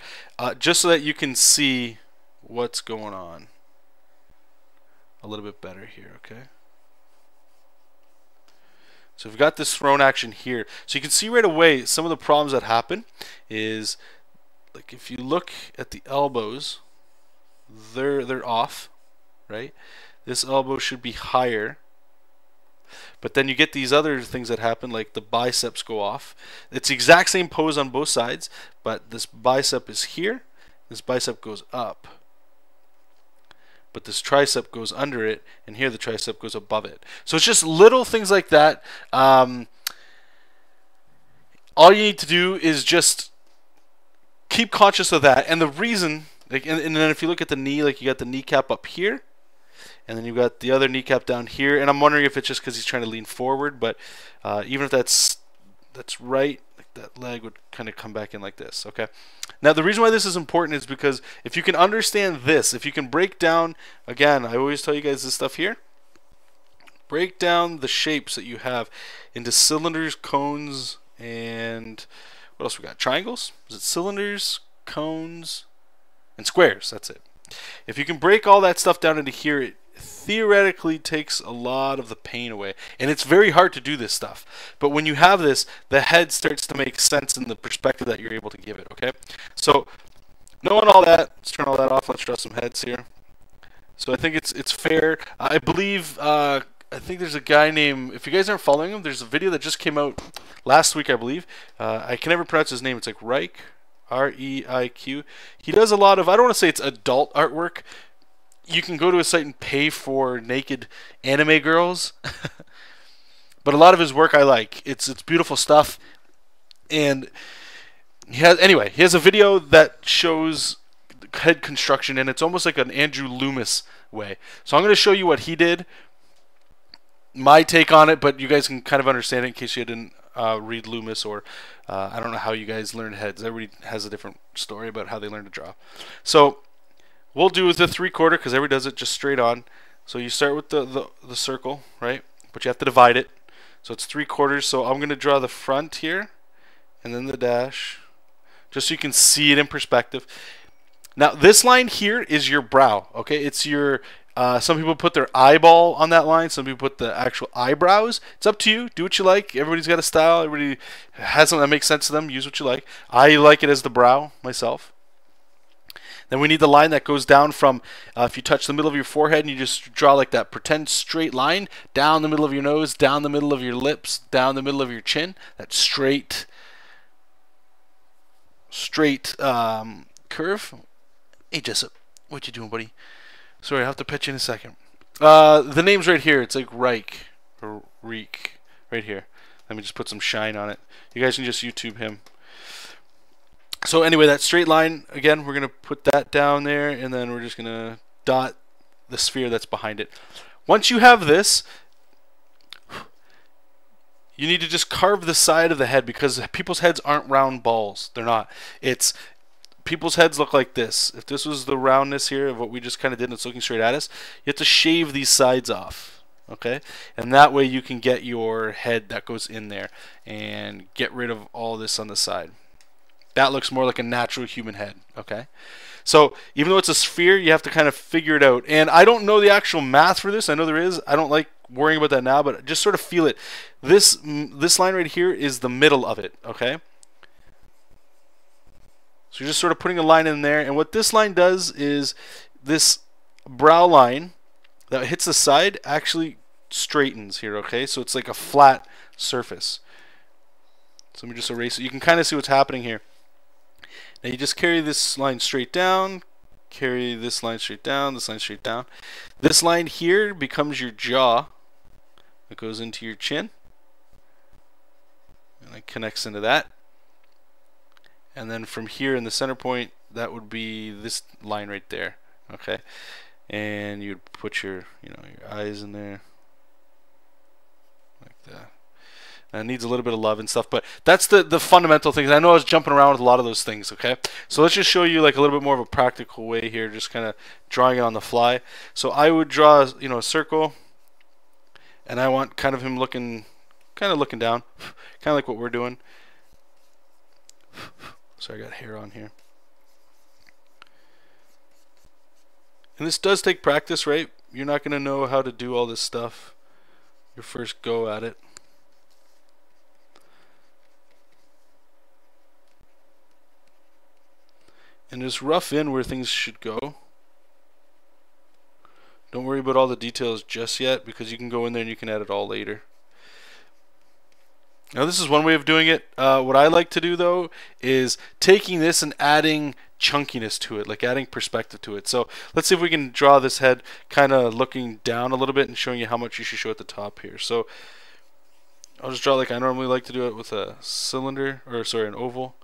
just so that you can see what's going on a little bit better here. Okay. So we've got this throne action here. So you can see right away some of the problems that happen is, like, if you look at the elbows, they're off, right? This elbow should be higher. But then you get these other things that happen, like the biceps go off. It's the exact same pose on both sides, but this bicep is here, this bicep goes up. But this tricep goes under it, and here the tricep goes above it. So it's just little things like that. All you need to do is just keep conscious of that. And the reason, like, and then if you look at the knee, like you got the kneecap up here, and then you've got the other kneecap down here. And I'm wondering if it's just because he's trying to lean forward, but even if that's right, like that leg would kind of come back in like this. Okay. Now the reason why this is important is because if you can understand this, if you can break down, again, I always tell you guys this stuff here, break down the shapes that you have into cylinders, cones, and what else we got? Triangles? Is it cylinders, cones, and squares? That's it. If you can break all that stuff down into here, it theoretically takes a lot of the pain away. And it's very hard to do this stuff. But when you have this, the head starts to make sense in the perspective that you're able to give it, okay? So, knowing all that, let's turn all that off. Let's draw some heads here. So I think it's fair. I believe, I think there's a guy named, if you guys aren't following him, there's a video that just came out last week, I believe. I can never pronounce his name. It's like Reich, R-E-I-Q. He does a lot of, I don't want to say it's adult artwork. You can go to his site and pay for naked anime girls. But a lot of his work I like. It's beautiful stuff. And he has a video that shows head construction, and it's almost like an Andrew Loomis way. So I'm going to show you what he did, my take on it, but you guys can kind of understand it in case you didn't read Loomis, or I don't know how you guys learned heads. Everybody has a different story about how they learn to draw. So we'll do the 3/4 because everybody does it just straight on. So you start with the circle, right? But you have to divide it. So it's 3/4. So I'm going to draw the front here and then the dash, just so you can see it in perspective. Now this line here is your brow, okay? It's your Some people put their eyeball on that line. Some people put the actual eyebrows. It's up to you. Do what you like. Everybody's got a style. Everybody has something that makes sense to them. Use what you like. I like it as the brow myself. Then we need the line that goes down from, if you touch the middle of your forehead and you just draw like that pretend straight line, down the middle of your nose, down the middle of your lips, down the middle of your chin. That straight curve. Hey, Jessup, what you doing, buddy? Sorry, I'll have to pitch in a second. The name's right here. It's like Reich or Reek right here. Let me just put some shine on it. You guys can just YouTube him. So anyway, that straight line, again, we're going to put that down there, and then we're just going to dot the sphere that's behind it. Once you have this, you need to just carve the side of the head, because people's heads aren't round balls. They're not. It's people's heads look like this. If this was the roundness here of what we just kind of did and it's looking straight at us, you have to shave these sides off. Okay? And that way you can get your head that goes in there and get rid of all this on the side. That looks more like a natural human head. Okay? So even though it's a sphere, you have to kind of figure it out. And I don't know the actual math for this. I know there is. I don't like worrying about that now, but just sort of feel it. This line right here is the middle of it. Okay? So you're just sort of putting a line in there, and what this line does is this brow line that hits the side actually straightens here, okay? So it's like a flat surface. So let me just erase it. You can kind of see what's happening here. Now you just carry this line straight down, carry this line straight down, this line straight down. This line here becomes your jaw. It goes into your chin, and it connects into that. And then from here in the center point, that would be this line right there. Okay, and you'd put your, your eyes in there like that. And it needs a little bit of love and stuff, but that's the fundamental things. I know I was jumping around with a lot of those things. Okay, so let's just show you like a little bit more of a practical way here, just kind of drawing it on the fly. So I would draw, a circle, and I want kind of him looking, kind of looking down, kind of like what we're doing. So I got hair on here. And this does take practice, right? You're not going to know how to do all this stuff your first go at it. And just rough in where things should go. Don't worry about all the details just yet, because you can go in there and you can add it all later. Now this is one way of doing it. What I like to do though is taking this and adding chunkiness to it, like adding perspective to it. So let's see if we can draw this head kind of looking down a little bit and showing you how much you should show at the top here. So I'll just draw like I normally like to do it with a cylinder, or sorry, an oval.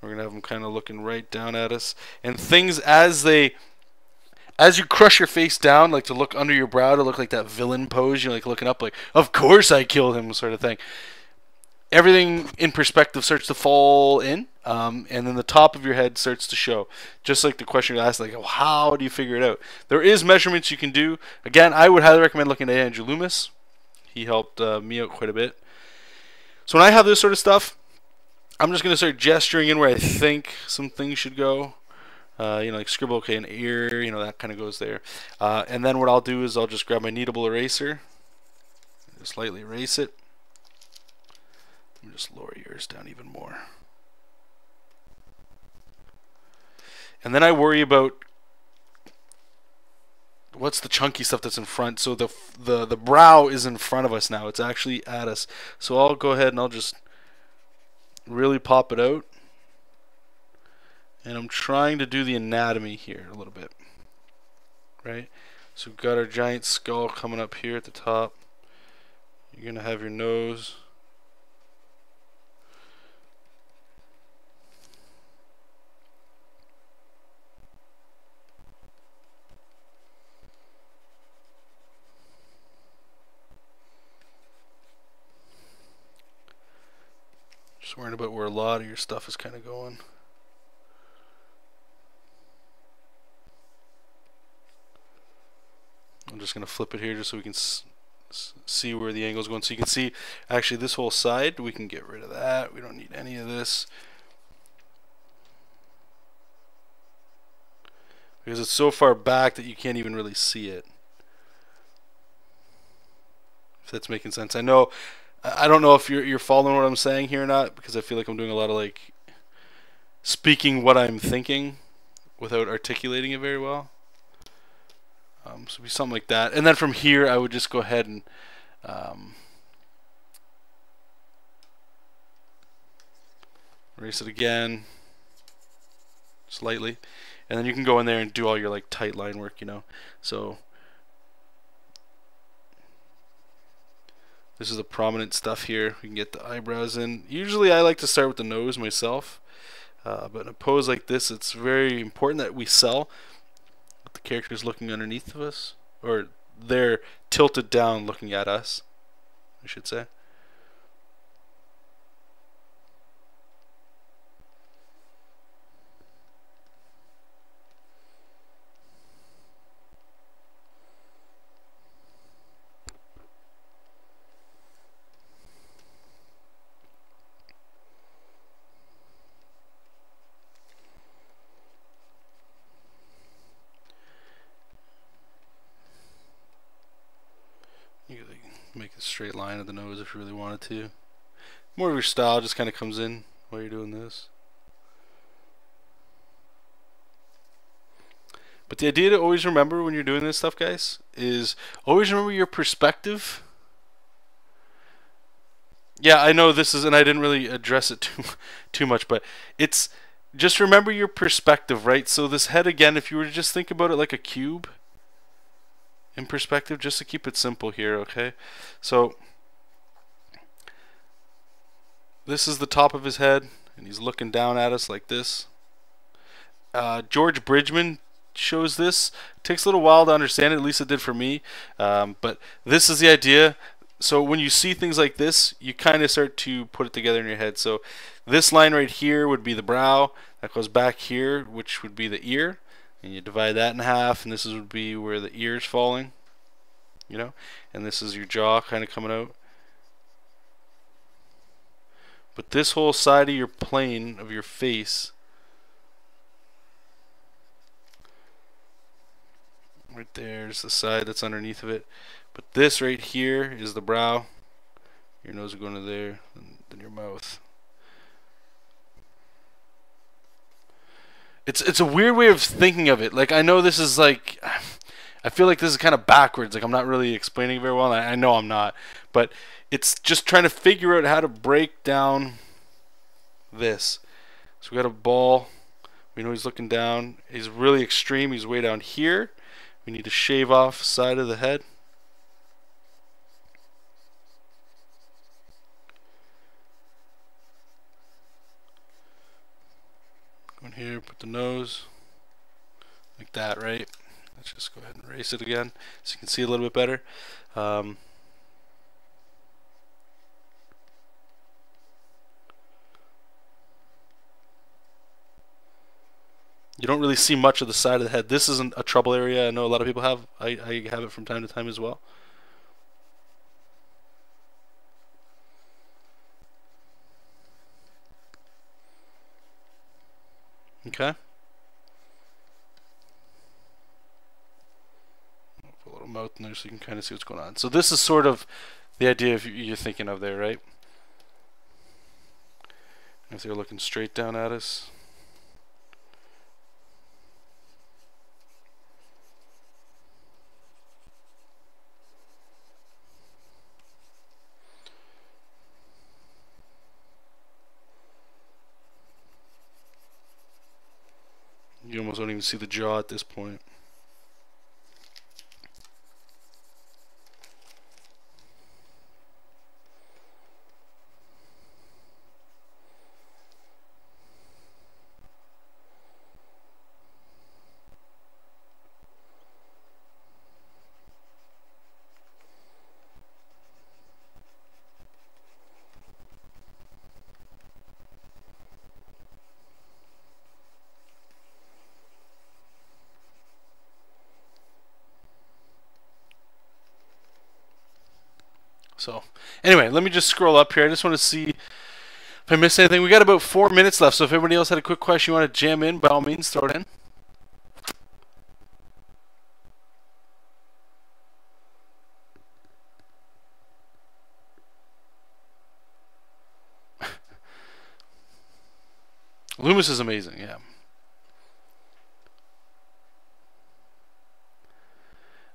We're gonna have them kind of looking right down at us, and things as you crush your face down, like to look under your brow to look like that villain pose, you're like looking up like, of course I killed him, sort of thing. Everything in perspective starts to fall in, and then the top of your head starts to show. Just like the question you asked, like, oh, how do you figure it out? There is measurements you can do. Again, I would highly recommend looking at Andrew Loomis. He helped me out quite a bit. So when I have this sort of stuff, I'm just going to start gesturing in where I think some things should go. Like scribble, okay, an ear, that kind of goes there. And then what I'll do is I'll just grab my kneadable eraser, just lightly erase it. Just lower yours down even more. And then I worry about what's the chunky stuff that's in front. So the brow is in front of us now. It's actually at us. So I'll go ahead and I'll just really pop it out. And I'm trying to do the anatomy here a little bit. Right? So we've got our giant skull coming up here at the top. You're going to have your nose. Just worrying about where a lot of your stuff is kind of going. I'm just going to flip it here just so we can see where the angle is going. So you can see actually this whole side, we can get rid of that. We don't need any of this, because it's so far back that you can't even really see it. that's making sense. I know, I don't know if you're following what I'm saying here or not, because I feel like I'm doing a lot of like speaking what I'm thinking without articulating it very well. So it'd be something like that. And then from here, I would just go ahead and erase it again slightly, and then you can go in there and do all your like tight line work, you know. So this is the prominent stuff here. We can get the eyebrows in. Usually I like to start with the nose myself, but in a pose like this, it's very important that we sell with the characters looking underneath of us, or they're tilted down looking at us, I should say. You could make a straight line of the nose if you really wanted to. More of your style just kind of comes in while you're doing this. But the idea to always remember when you're doing this stuff, guys, is always remember your perspective. Yeah, I know this is, and I didn't really address it too much, but it's just remember your perspective, right? So this head, again, if you were to just think about it like a cube in perspective, just to keep it simple here, okay? So this is the top of his head, and he's looking down at us like this. George Bridgman shows this. It takes a little while to understand it, at least it did for me. But this is the idea. So when you see things like this, you kind of start to put it together in your head. So this line right here would be the brow. That goes back here, which would be the ear. And you divide that in half, and this would be where the ear's falling, you know, and this is your jaw kind of coming out. But this whole side of your plane of your face, right there's the side that's underneath of it. But this right here is the brow. Your nose will go into there, and then your mouth. It's a weird way of thinking of it. Like, I know this is like, I feel like this is kind of backwards. Like, I'm not really explaining it very well. And I know I'm not, but it's just trying to figure out how to break down this. So we got a ball. We know he's looking down. He's really extreme. He's way down here. We need to shave off side of the head. Go in here, put the nose like that, right? Let's just go ahead and erase it again so you can see a little bit better. You don't really see much of the side of the head. This isn't a trouble area. I know a lot of people have. I have it from time to time as well. Okay. Put a little mouth in there so you can kind of see what's going on. So this is sort of the idea you're thinking of there, right? If they're looking straight down at us. You almost don't even see the jaw at this point. So anyway, let me just scroll up here. I just want to see if I missed anything. We got about 4 minutes left, so if anybody else had a quick question you want to jam in, by all means, throw it in. Loomis is amazing, yeah.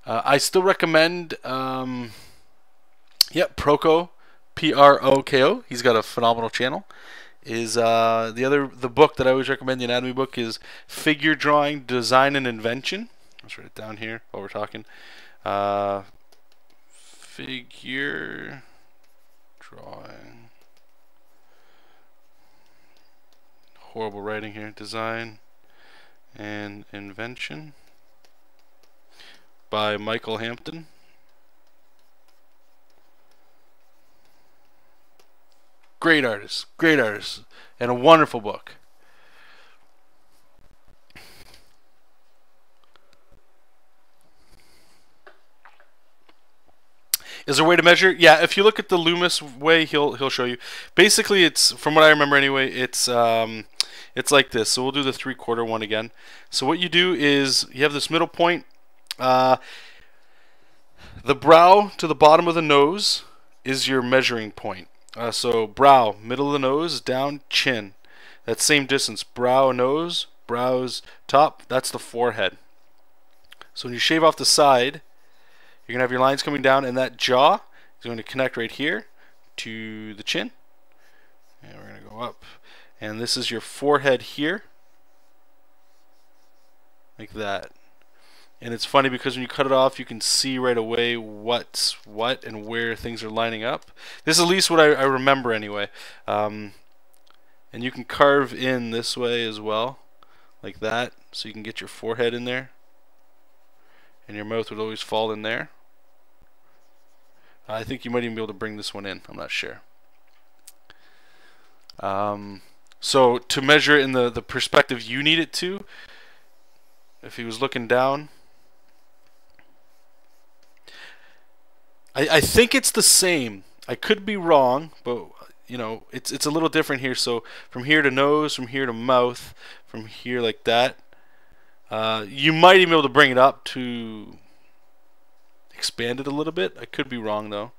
I still recommend, Proko, Proko. He's got a phenomenal channel. The book that I always recommend, the anatomy book, is Figure Drawing, Design, and Invention. Let's write it down here while we're talking. Figure Drawing. Horrible writing here. Design and Invention by Michael Hampton. Great artist, and a wonderful book. Is there a way to measure? Yeah, if you look at the Loomis way, he'll show you. Basically, it's, from what I remember anyway, it's like this. So we'll do the 3/4 one again. So what you do is you have this middle point. The brow to the bottom of the nose is your measuring point. So brow, middle of the nose, down, chin. That same distance. Brow, nose, brows, top. That's the forehead. So when you shave off the side, you're going to have your lines coming down, and that jaw is going to connect right here to the chin. And we're going to go up. And this is your forehead here. Like that. And it's funny because when you cut it off, you can see right away what's what and where things are lining up. This is at least what I remember anyway. And you can carve in this way as well, like that, so you can get your forehead in there. And your mouth would always fall in there. I think you might even be able to bring this one in. I'm not sure. So to measure in the perspective you need it to, if he was looking down, I think it's the same. I could be wrong, but you know, it's a little different here. So from here to nose, from here to mouth, from here like that. You might even be able to bring it up to expand it a little bit. I could be wrong though.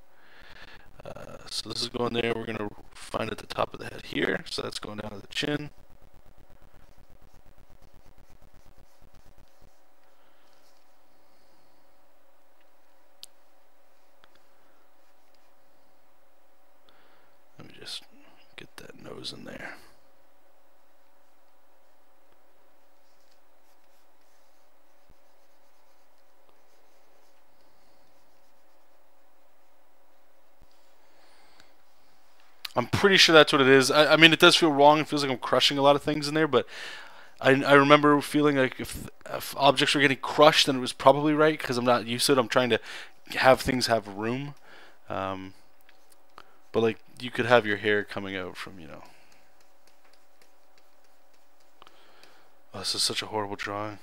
So this is going there. We're going to find at the top of the head here. So that's going down to the chin. Let me just get that nose in there. I'm pretty sure that's what it is. I mean, it does feel wrong. It feels like I'm crushing a lot of things in there, but I remember feeling like if objects were getting crushed, then it was probably right, because I'm not used to it. I'm trying to have things have room. But like, you could have your hair coming out from, you know. Oh, this is such a horrible drawing.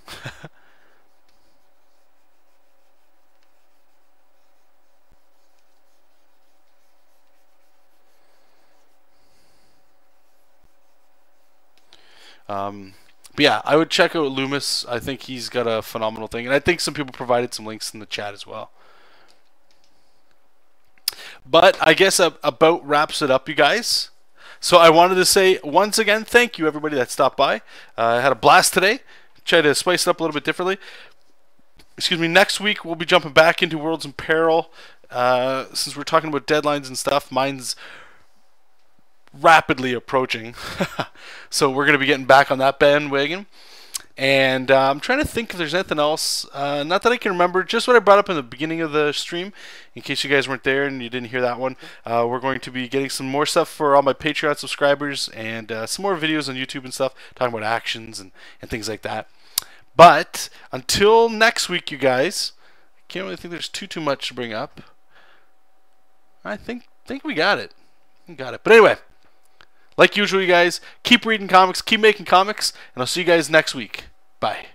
But yeah, I would check out Loomis. I think he's got a phenomenal thing, and I think some people provided some links in the chat as well. But I guess about wraps it up, you guys. So I wanted to say once again, thank you everybody that stopped by. I had a blast today. Tried to spice it up a little bit differently. Excuse me. Next week we'll be jumping back into Worlds in Peril. Since we're talking about deadlines and stuff, mine's rapidly approaching. So we're going to be getting back on that bandwagon. And I'm trying to think if there's anything else. Not that I can remember. Just what I brought up in the beginning of the stream, in case you guys weren't there and you didn't hear that one. We're going to be getting some more stuff for all my Patreon subscribers, and some more videos on YouTube and stuff, talking about actions and things like that. But until next week, you guys, I can't really think there's too much to bring up. I think we got it. We got it. But anyway, like usual, you guys, keep reading comics, keep making comics, and I'll see you guys next week. Bye.